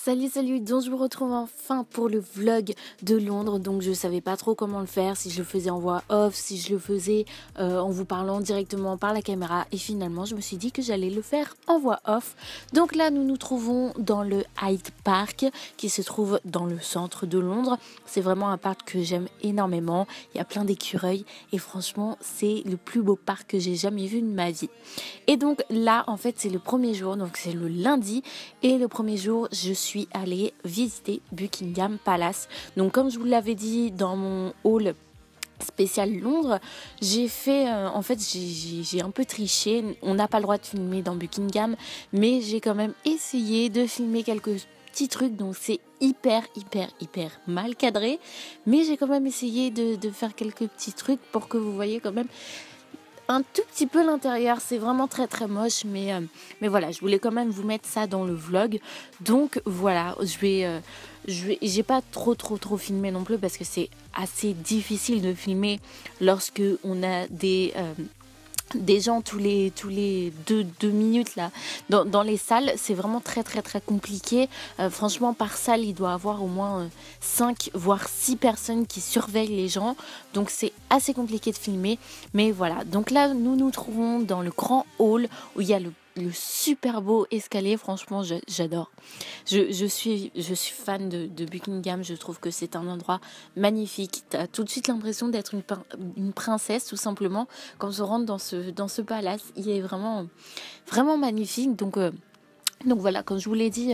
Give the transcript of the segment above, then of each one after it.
Salut, donc je vous retrouve enfin pour le vlog de Londres. Donc je savais pas trop comment le faire, si je le faisais en voix off, si je le faisais en vous parlant directement par la caméra. Et finalement je me suis dit que j'allais le faire en voix off. Donc là nous nous trouvons dans le Hyde Park qui se trouve dans le centre de Londres. C'est vraiment un parc que j'aime énormément. Il y a plein d'écureuils et franchement c'est le plus beau parc que j'ai jamais vu de ma vie. Et donc là en fait c'est le premier jour, donc c'est le lundi. Et le premier jour je suis allée visiter Buckingham Palace. Donc comme je vous l'avais dit dans mon haul spécial Londres, j'ai fait en fait j'ai un peu triché. On n'a pas le droit de filmer dans Buckingham, mais j'ai quand même essayé de filmer quelques petits trucs, donc c'est hyper mal cadré, mais j'ai quand même essayé de faire quelques petits trucs pour que vous voyez quand même un tout petit peu l'intérieur. C'est vraiment très moche, mais voilà, je voulais quand même vous mettre ça dans le vlog. Donc voilà, j'ai pas trop filmé non plus parce que c'est assez difficile de filmer lorsque on a des gens tous les deux minutes là dans les salles. C'est vraiment très compliqué. Franchement par salle il doit avoir au moins 5 voire 6 personnes qui surveillent les gens, donc c'est assez compliqué de filmer. Mais voilà, donc là nous nous trouvons dans le grand hall où il y a le super beau escalier. Franchement j'adore, je suis fan de Buckingham. Je trouve que c'est un endroit magnifique. T'as tout de suite l'impression d'être une princesse tout simplement quand on rentre dans ce palace. Il est vraiment magnifique. Donc voilà, comme je vous l'ai dit,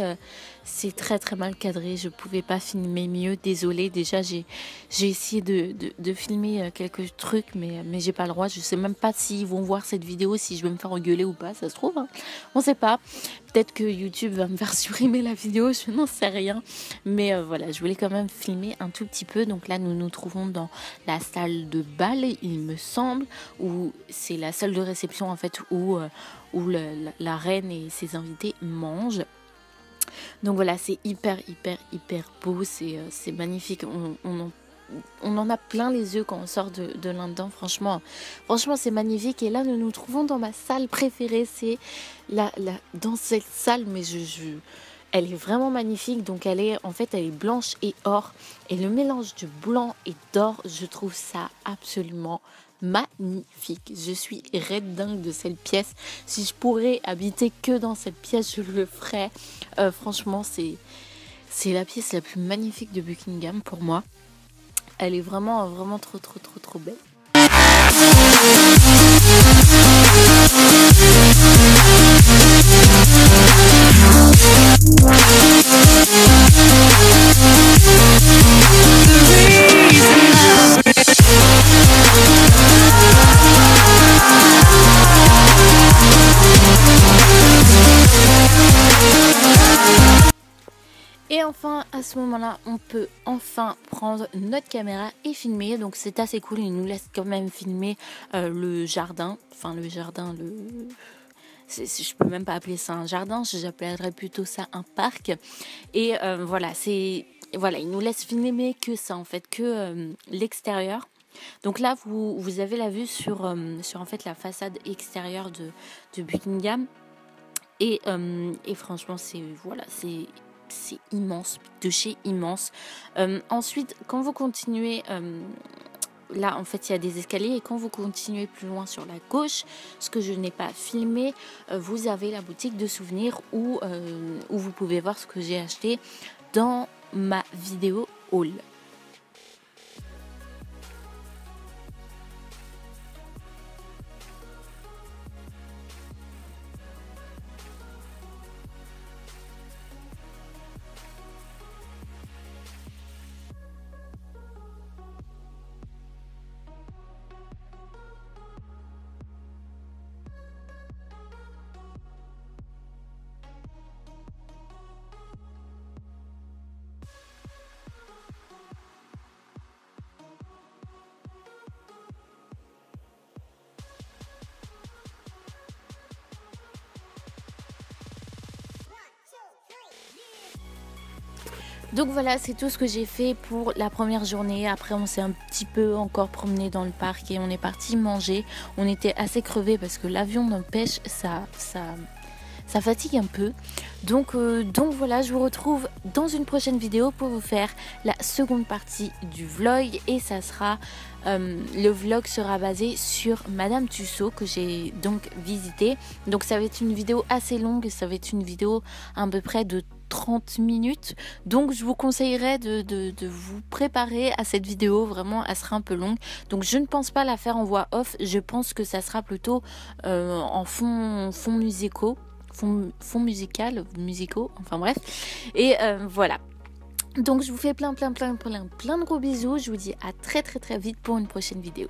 c'est très mal cadré. Je pouvais pas filmer mieux, désolée. Déjà j'ai essayé de filmer quelques trucs, mais j'ai pas le droit. Je sais même pas s'ils vont voir cette vidéo, si je vais me faire engueuler ou pas, ça se trouve, hein. On sait pas, peut-être que YouTube va me faire supprimer la vidéo, je n'en sais rien. Mais voilà, je voulais quand même filmer un tout petit peu. Donc là nous nous trouvons dans la salle de bal, il me semble, où c'est la salle de réception en fait, où la reine et ses invités mangent. Donc voilà, c'est hyper beau, c'est magnifique. On en a plein les yeux quand on sort de là-dedans. Franchement c'est magnifique. Et là nous nous trouvons dans ma salle préférée. C'est dans cette salle, mais elle est vraiment magnifique. Donc elle est blanche et or, et le mélange de blanc et d'or, je trouve ça absolument magnifique. Je suis red dingue de cette pièce. Si je pourrais habiter que dans cette pièce, je le ferais. Franchement c'est la pièce la plus magnifique de Buckingham pour moi. Elle est vraiment trop belle. Et enfin, à ce moment-là, on peut enfin prendre notre caméra et filmer. Donc c'est assez cool, il nous laisse quand même filmer le jardin. Enfin le jardin, je peux même pas appeler ça un jardin, j'appellerais plutôt ça un parc. Et voilà, il nous laisse filmer que ça en fait, que l'extérieur. Donc là, vous avez la vue sur en fait la façade extérieure de Buckingham. Et franchement, c'est immense, de chez immense. Ensuite, quand vous continuez, là en fait il y a des escaliers, et quand vous continuez plus loin sur la gauche, ce que je n'ai pas filmé, vous avez la boutique de souvenirs où vous pouvez voir ce que j'ai acheté dans ma vidéo haul. Donc voilà, c'est tout ce que j'ai fait pour la première journée. Après on s'est un petit peu encore promené dans le parc et on est parti manger. On était assez crevés parce que l'avion de pêche, ça ça fatigue un peu. Donc voilà, je vous retrouve dans une prochaine vidéo pour vous faire la seconde partie du vlog et ça sera le vlog sera basé sur Madame Tussauds que j'ai donc visité. Donc ça va être une vidéo assez longue, ça va être une vidéo à peu près de 30 minutes, donc je vous conseillerais de vous préparer à cette vidéo. Vraiment, elle sera un peu longue, donc je ne pense pas la faire en voix off, je pense que ça sera plutôt en fond musicaux, fond musicaux, enfin bref, et voilà. Donc je vous fais plein de gros bisous, je vous dis à très vite pour une prochaine vidéo.